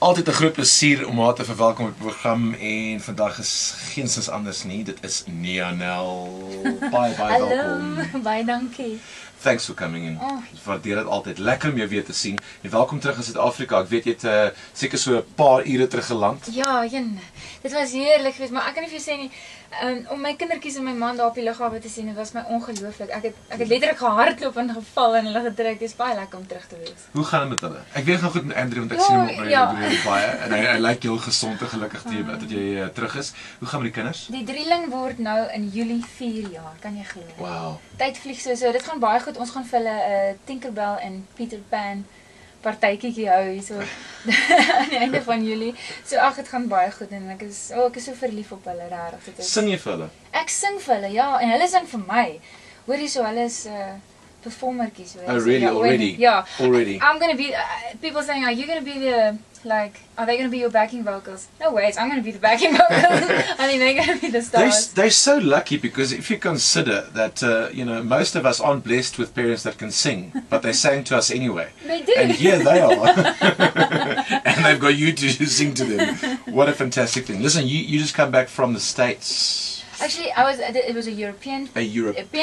Altyd 'n groot plesier om haar te verwelkom op die program en vandag is geensins anders nie. Dit is Nianell. Baie welkom. Hallo, baie dankie. Thanks for coming in. Ek waardeer dit altyd. Lekker om jou weer te sien. En welkom terug in Suid-Afrika. Ek weet jy het seker so 'n paar ure terug geland. Ja, dit was heerlik geweest, maar ek kan nie vir jou sê nie, om my kindertjies en my man daar op die lughawe te sien, dit was my ongelooflik. Ek het letterlik gehardloop en geval en hulle gedruk. Dit is baie lekker om terug te wees. Hoe gaan dit met hulle? Ek weet gaan goed met Andrew, want ek sien hom op my baie en hy lyk heel gesond en gelukkig dat jy terug is. Hoe gaan met die kinders? Die drieling word nou in Julie 4 jaar, kan jy glo. Wow. Tyd vlieg so, dit gaan baie goed. Ons gaan vir hulle Tinkerbell en Peter Pan partytjie hou hier so aan die einde van Julie. So dit gaan baie goed en ek is so verlief op hulle, regtig. Sing jy vir hulle? Ek sing vir hulle, ja, en hulle sing vir my. Hoorie so, hulle is performertjies. Oh, really? Already? Yeah. Already? I'm gonna be, people saying, are you gonna be the, are they gonna be your backing vocals? No ways, I'm gonna be the backing vocals. I think they're gonna be the stars. They're so lucky because if you consider that, most of us aren't blessed with parents that can sing, but they sang to us anyway. They do. And here they are. And they've got you to sing to them. What a fantastic thing. Listen, you just come back from the States. Actually, it was a European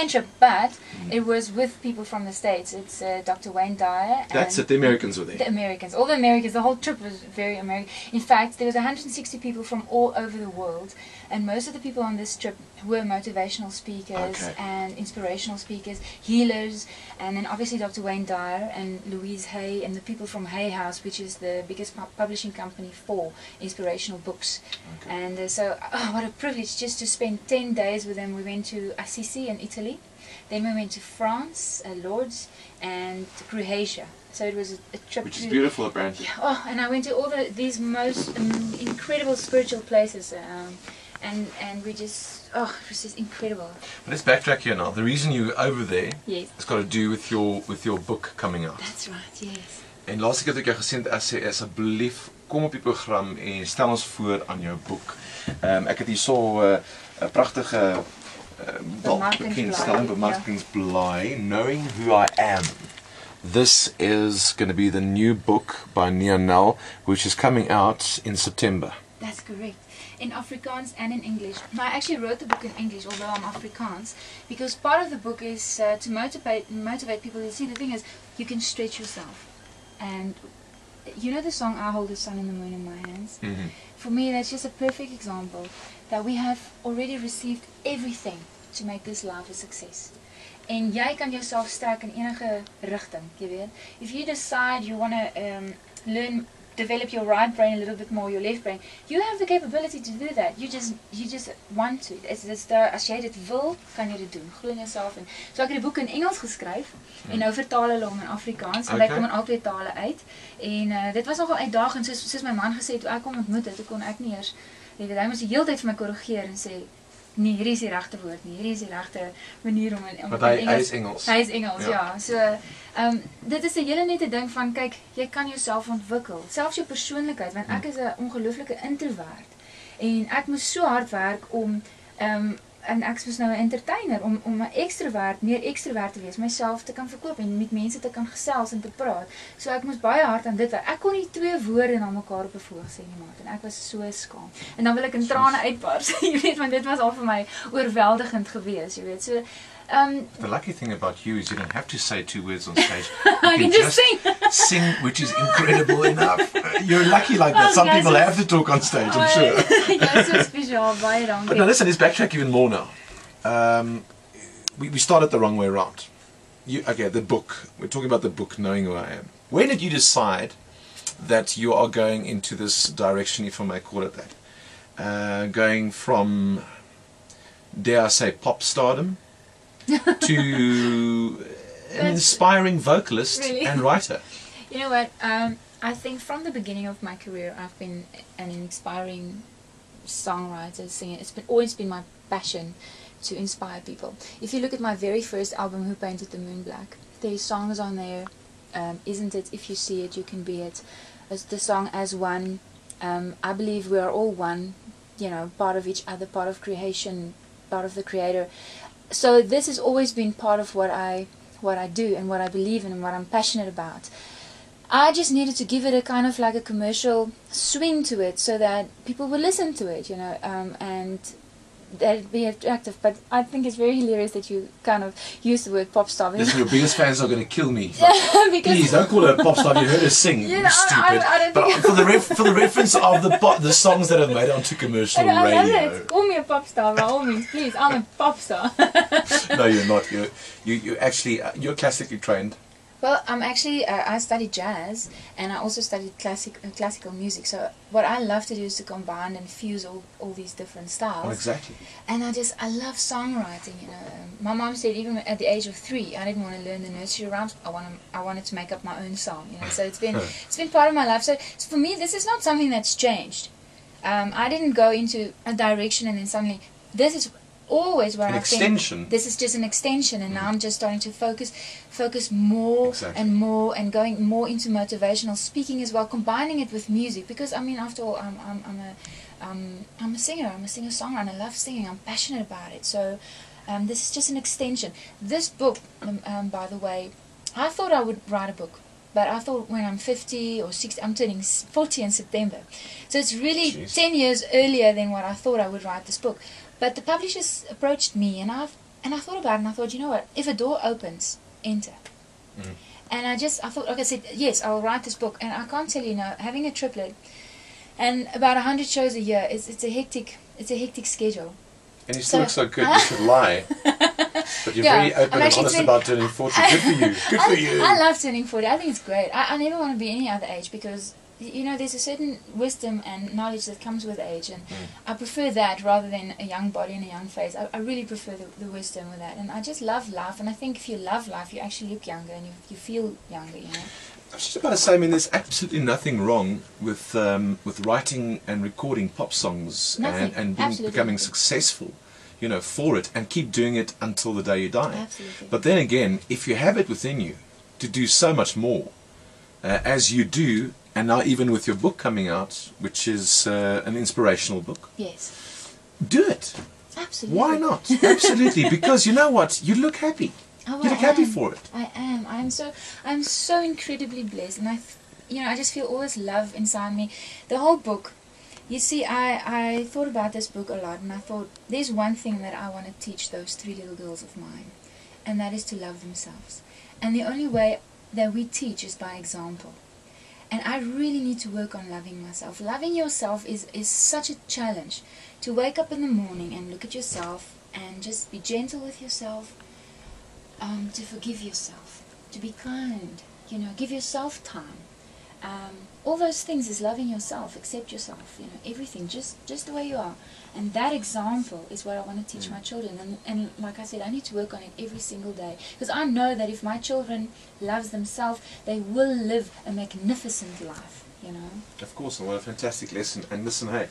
trip, but it was with people from the States. It's Dr. Wayne Dyer. That's it, the Americans were there. The Americans, all the Americans, the whole trip was very American. In fact, there was 160 people from all over the world, and most of the people on this trip were motivational speakers and inspirational speakers, healers, and then obviously Dr. Wayne Dyer and Louise Hay and the people from Hay House, which is the biggest publishing company for inspirational books. And so, what a privilege just to spend 10 days with them. We went to Assisi in Italy, then we went to France, Lourdes, and Croatia. So it was a trip, which is beautiful, apparently. And I went to all these most incredible spiritual places, and we just, it was just incredible. But let's backtrack here now. The reason you're over there has got to do with your book coming out. That's right, yes. En laatste keer het ek jou gesien het, sê asseblief kom op die program en stel ons voor aan jou boek. Ek het hier so 'n pragtige bemarkingsblaai, Knowing Who I Am. This is going to be the new book by Nianell, which is coming out in September. That's correct. In Afrikaans and in English. Now, I actually wrote the book in English, although I'm Afrikaans, because part of the book is to motivate people. You see, the thing is, you can stretch yourself. And you know the song, I Hold the Sun and the Moon in My Hands? Mm-hmm. For me, that's just a perfect example that we have already received everything to make this life a success. En jy kan jouself strek in enige rigting, jy weet. If you decide you want to develop your right brain a little bit more, your left brain, you have the capability to do that. You just want to. As jy dit wil, kan jy dit doen. Glo in jouself. So ek het die boek in Engels geskryf en nou vertaal hulle hom in Afrikaans en hy kom in al twee tale uit. En dit was nogal uitdagend, soos my man gesê het, toe ek hom ontmoet het, toe kon ek nie eers, jy weet, hy moes die hele tyd vir my korrigeer en sê, nee, hierdie is die regte woord nie, hierdie is die regte manier om in Engels. Hy is Engels. Hy is Engels, ja. So, dit is 'n hele nette ding van, kyk, jy kan jouself ontwikkel, selfs jou persoonlikheid, want ek is 'n ongelooflike introvert en ek moes so hard werk om en ek was nou 'n entertainer om 'n meer ekstrovert te wees, myself te kan verkoop en met mense te kan gesels en te praat. So ek moes baie hard aan dit werk. Ek kon nie 2 woorde na mekaar op 'n voog sê nie, maat, en ek was so skaam. En dan wil ek in trane uitbars, jy weet, want dit was al vir my oorweldigend geweest, jy weet. So the lucky thing about you is you don't have to say 2 words on stage. I can just sing, which is incredible enough. You're lucky like that. Some people have to talk on stage, I'm sure. You're so special, baie dankie. But now listen, let's backtrack even more now. We started the wrong way around. The book. We're talking about the book, Knowing Who I Am. When did you decide that you are going into this direction, if I may call it that? Going from, dare I say, pop stardom to an inspiring vocalist and writer. You know what? I think from the beginning of my career, I've been an inspiring songwriter, singer. It's always been my passion to inspire people. If you look at my very first album, Who Painted the Moon Black, there's songs on there. Isn't it? If you see it, you can be it. The song As One. I believe we are all one. You know, part of each other, part of creation, part of the Creator. So this has always been part of what I do and what I believe in and what I'm passionate about. I just needed to give it a kind of like a commercial swing to it so that people would listen to it, you know, and that'd be attractive. But I think it's very hilarious that you kind of use the word pop star. Listen, your biggest fans are going to kill me. Because Please don't call her a pop star. You heard her sing. You You know, stupid. I don't But think for the reference of the songs that have made it onto commercial I love radio. it. Call me a pop star by all means, please. I'm a pop star. No, you're not. You actually you're classically trained. Well, I'm actually, I studied jazz, and I also studied classical music. So what I love to do is to combine and fuse all these different styles. Oh, exactly. And I love songwriting, you know. My mom said even at the age of 3, I didn't want to learn the nursery rhymes. I wanted to make up my own song, you know. So it's been part of my life. So for me, this is not something that's changed. I didn't go into a direction and then suddenly, this is always where An I extension. think this is just an extension, and now I'm just starting to focus more Exactly. and more, and going more into motivational speaking as well, combining it with music, because I mean, after all, I'm a singer. I'm a singer-songwriter, and I love singing. I'm passionate about it. So this is just an extension. This book, by the way, I thought I would write a book. But I thought when I'm 50 or 60, I'm turning 40 in September. So it's really Jeez. 10 years earlier than what I thought I would write this book. But the publishers approached me, and I thought about it, and I thought, you know what, if a door opens, enter. Mm. And I thought, okay, I said, yes, I'll write this book. And I can't tell you now, having a triplet and about 100 shows a year, it's a hectic schedule. And you still look so good. You should lie. But you're very open and honest about turning 40. Good for you. Good for you. I love turning 40. I think it's great. I never want to be any other age, because, you know, there's a certain wisdom and knowledge that comes with age, and I prefer that rather than a young body and a young face. I really prefer the wisdom with that, and I just love life, and I think if you love life, you actually look younger, and you feel younger, you know. I was just about to say, I mean, there's absolutely nothing wrong with writing and recording pop songs Nothing. and Absolutely becoming nothing. successful, you know, for it, and keep doing it until the day you die. Absolutely. But then again, if you have it within you to do so much more, as you do, and now even with your book coming out, which is an inspirational book, Yes. do it. Absolutely. Why not? Absolutely, because you know what? You look happy. Oh, You look happy for it. I am. I'm so incredibly blessed, and I just feel all this love inside me. The whole book. You see, I thought about this book a lot, and I thought, there's one thing that I want to teach those 3 little girls of mine, and that is to love themselves. And the only way that we teach is by example. And I really need to work on loving myself. Loving yourself is such a challenge. To wake up in the morning and look at yourself and just be gentle with yourself, to forgive yourself, to be kind, you know, give yourself time. All those things is loving yourself, accept yourself, you know, everything, just the way you are. And that example is what I want to teach my children. And like I said, I need to work on it every single day. Because I know that if my children love themselves, they will live a magnificent life, you know. Of course, and what a fantastic lesson. And listen, hey,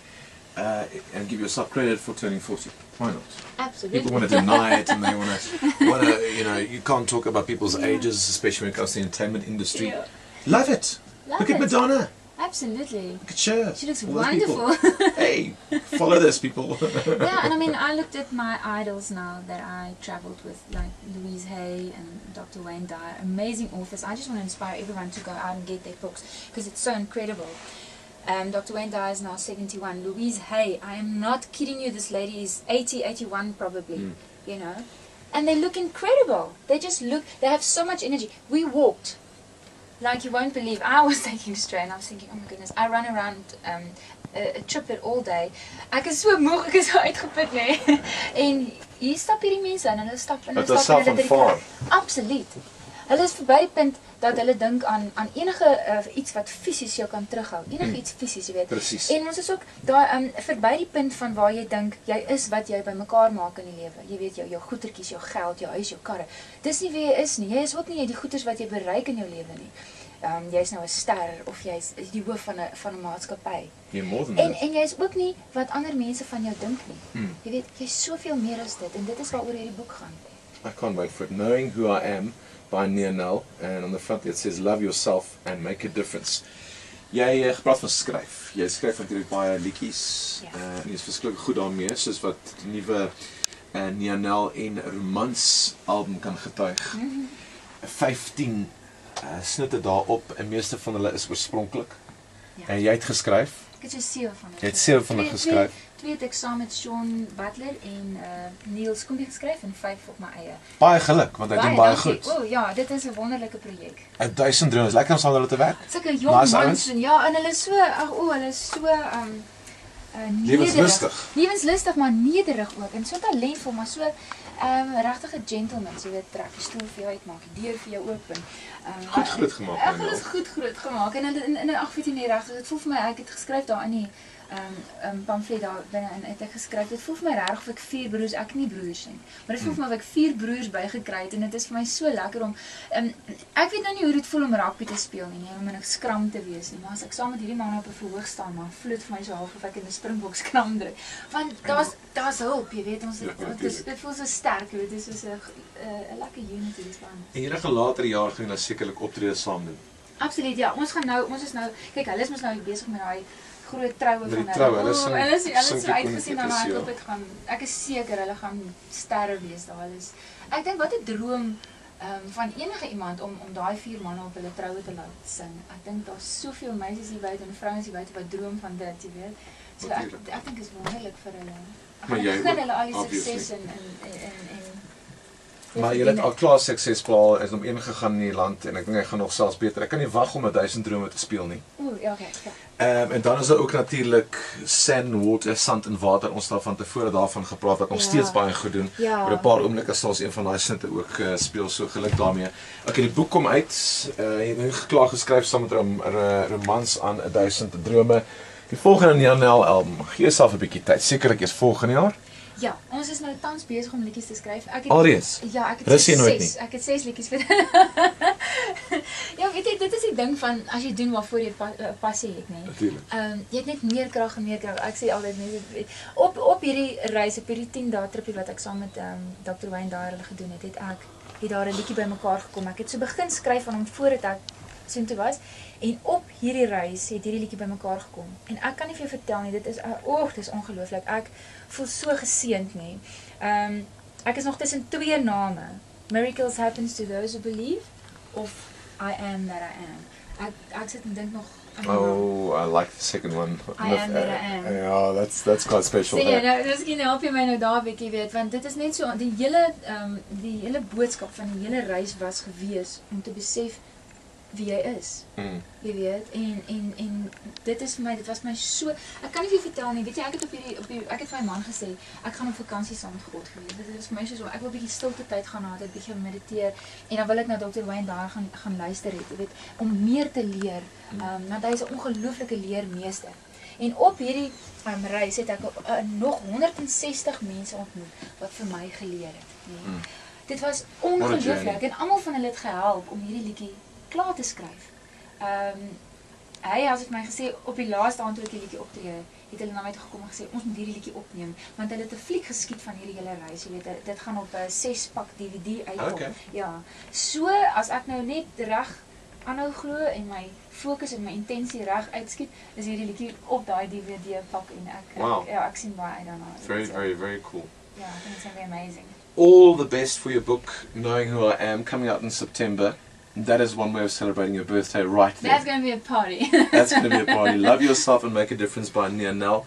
and give yourself credit for turning 40. Why not? Absolutely. People want to deny it, and they want to, you know, you can't talk about people's ages, especially when it comes to the entertainment industry. Yeah. Love it. Look at Madonna. Absolutely. Look at Cher. She looks All those people. wonderful. Hey, follow this, people. Yeah, and I mean, I looked at my idols now that I traveled with, like Louise Hay and Dr. Wayne Dyer, amazing authors. I just want to inspire everyone to go out and get their books, because it's so incredible. Dr. Wayne Dyer is now 71. Louise Hay, I am not kidding you, this lady is 80, 81 probably, you know. And they look incredible. They just look, they have so much energy. We walked. Like you won't believe, I was taking strain. I was thinking, oh my goodness, I run around a triplet all day. Ek is so moeg, ek is so uitgeput, nee. En hier stap hierdie mense en hulle stap en hulle stap en hulle farm. Absoluut. Hulle is verby die punt dat hulle dink aan enige iets wat fisies jou kan terughou. Enige iets fisies, jy weet. Precies. En ons is ook daar verby die punt van waar jy dink jy is wat jy bymekaar maak in die lewe. Jy weet jou goedertjies, jou geld, jou huis, jou karre. Dis nie wie jy is nie. Jy is ook nie die goeders wat jy bereik in jou lewe nie. Jy is nou 'n ster of jy is die hoof van 'n maatskappy. You're more than En that. jy is ook nie wat ander mense van jou dink nie. Jy weet, jy is soveel meer as dit, en dit is waaroor hierdie boek gaan. I can't wait for it. Knowing Who I Am by Nianell, and on the front it says love yourself and make a difference. Jy gepraat van skryf. Jy skryf natuurlik baie liedjies. Ja. Jy is verskriklik goed daarmee, soos wat die nuwe Nianell en Romans album kan getuig. 15 snitte daarop en meeste van hulle is oorspronklik. Ja. En jy het geskryf? Ek het so 7 van Jy het 7 van hulle geskryf. Twee het ek saam met Sean Butler en Neil Skompie geskryf en 5 op my eie. Baie geluk, want hy doen baie goed. O ja, dit is 'n wonderlike projek. 1000 drones, lekker om saam met hulle te werk. Sulke jong mans en ja, en hulle is so, hulle is so lewenslustig, maar nederig ook en so talentvol, maar so regtig 'n gentleman, jy weet, trek die stoel vir jou uit, maak die deur vir jou oop en goed groot gemaak. Hulle is goed groot gemaak en in ag weet jy nie regtig, dit voel vir my ek het geskryf daar in die pamflet daar binne en het ek geskryf, dit voel vir my regtig of ek 4 broers, ek het nie broers nie, maar dit voel vir my of ek 4 broers bygekry het en dit is vir my so lekker om ek weet nou nie hoe dit voel om rugby te speel nie, om in 'n skram te wees nie, maar as ek saam met hierdie manne op 'n verhoog staan, maar voel dit vir my so half of ek in 'n Springbok skram druk, want daar's hulp, jy weet, dit voel so sterk, jy weet, dit is so 'n lekker unity die span. En julle gaan later die jaar gaan julle sekerlik optrede saam doen. Absoluut, ja, ons is nou, kyk, hulle is mos nou besig met daai groot troue van hulle. Hulle is so uitgesien daarna, ek is seker hulle gaan sterre wees daar. Ek dink wat 'n droom van enige iemand om daai 4 manne op hulle troue te laat sing. Ek dink daar's soveel meisies hier buite en vrouens hier buite wat droom van dit, jy weet. So ek dink is wonderlik vir hulle. Maar jy gun hulle al die sukses en maar jy het al klaar sukses behaal, is om ingegaan in die land en ek dink hy gaan nog selfs beter. Ek kan nie wag om 1000 drome te speel nie. Ja, okay. En dan is daar ook natuurlik sand en water. Ons het van tevore daarvan gepraat wat nog steeds baie goed doen. Ja. Met 'n paar oomblikke sal ons een van daai sinte ook speel, so geluk daarmee. Okay, die boek kom uit. Jy het nou klaar geskryf saam met 'n romans aan 1000 drome. Die volgende Nianell album. Gee jouself 'n bietjie tyd. Sekerlik eers volgende jaar. Ja, ons is nou tans besig om liedjies te skryf. Alreeds? Ja, ek het Ek het 6 liedjies vir. Ja, weet jy, dit is die ding van as jy doen waarvoor jy passie het, nee. Natuurlijk. Jy het net meer krag en meer krag. Ek sê altyd mense op hierdie reis, op hierdie 10 dae tripie wat ek saam met Dr. Wayne daar gedoen het, het daar 'n liedjie bymekaar gekom. Ek het so begin skryf van hom voordat ek soontoe was en op hierdie reis het hierdie liedjie bymekaar gekom. En ek kan nie vir jou vertel nie, dit is ongelooflik. Ek voel so geseënd, nee. Ek is nog tussen 2 name. Miracles happens to those who believe of I am that I am. Ek sit en dink nog Oh, I like the second one. I am that I am. Ja, that's quite special. Sien jy, nou, miskien help jy my nou daar 'n bietjie weet, want dit is net so, die hele boodskap van die hele reis was gewees om te besef wie jy is. Jy weet, en dit was my so, ek kan nie vir jou vertel nie, weet jy, ek het vir my man gesê, ek gaan op vakansie saam met God gewees, dit is vir my so, ek wil 'n bietjie stilte tyd gaan hê, 'n bietjie mediteer, en dan wil ek na Dr. Wayne daar gaan luister het, jy weet, om meer te leer, want hy is 'n ongelooflike leermeester. En op hierdie reis het ek nog 160 mense ontmoet, wat vir my geleer het. Nee. Dit was ongelooflik, en almal van hulle het gehelp om hierdie liedjie klaar te skryf. Hy het my gesê, op die laaste aand toe ek die liedjie optree, het hulle na my toe gekom en gesê, ons moet hierdie liedjie opneem, want hulle het 'n fliek geskiet van hierdie hele reis, jy weet, dit gaan op 'n 6-pak DVD uitkom. Okay. Ja, so as ek nou net reg aanhou glo en my fokus en my intensie reg uitskiet, is hierdie liedjie op daai DVD pak en ek sien baie uit daarna. Very, very, very cool. Ja, I think it's going to be amazing. All the best for your book, Knowing Who I Am, coming out in September. That is one way of celebrating your birthday right there. That's going to be a party. That's going to be a party. Love Yourself and Make a Difference by Nianell.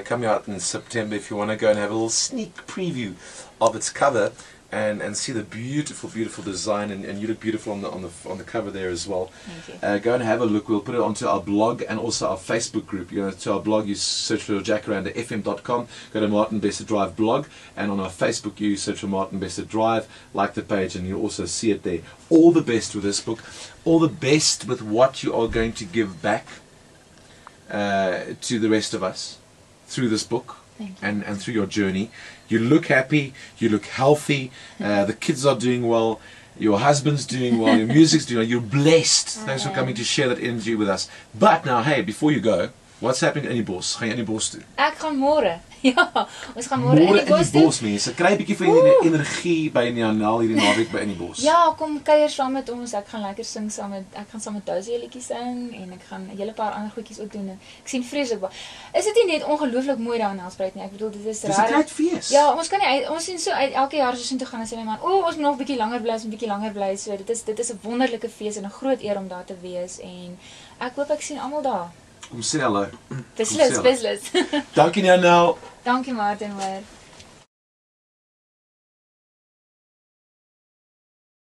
Coming out in September. If you want to go and have a little sneak preview of its cover and see the beautiful, beautiful design, and you look beautiful on the cover there as well. Thank you. Go and have a look. We'll put it onto our blog and also our Facebook group. You know, to our blog, you search for jackarandafm.com. Go to Martin Bester Drive blog, and on our Facebook, you search for Martin Bester Drive. Like the page, and you'll also see it there. All the best with this book. All the best with what you are going to give back to the rest of us through this book. And through your journey. You look happy, you look healthy, the kids are doing well, your husband's doing well, your music's doing well, you're blessed. Thanks for coming to share that energy with us. But now, hey, before you go, What's happening in Innibos? Gaan jy in die bos toe? Ek gaan môre. Ja, ons gaan môre in Môre die in bos die toe. bos, mense. Kry 'n bietjie van die energie by Nianell hierdie naweek by Innibos. Ja, kom kuier saam met ons. Ek gaan lekker sing saam met saam met Dozie liedjies sing en ek gaan 'n hele paar ander goedjies ook doen. Ek sien vreeslik baie. Is dit nie net ongelooflik mooi daar in Nelspruit nie? Ek bedoel dit is Dis 'n groot fees. Ja, ons kan nie uit, ons sien so uit elke jaar so toe gaan en sê my man, ons moet nog 'n bietjie langer bly, 'n bietjie langer bly. So dit is 'n wonderlike fees en 'n groot eer om daar te wees en ek hoop ek sien almal daar. Kom sê hallo. Beslis. Dankie Nianell. Dankie Martin hoor.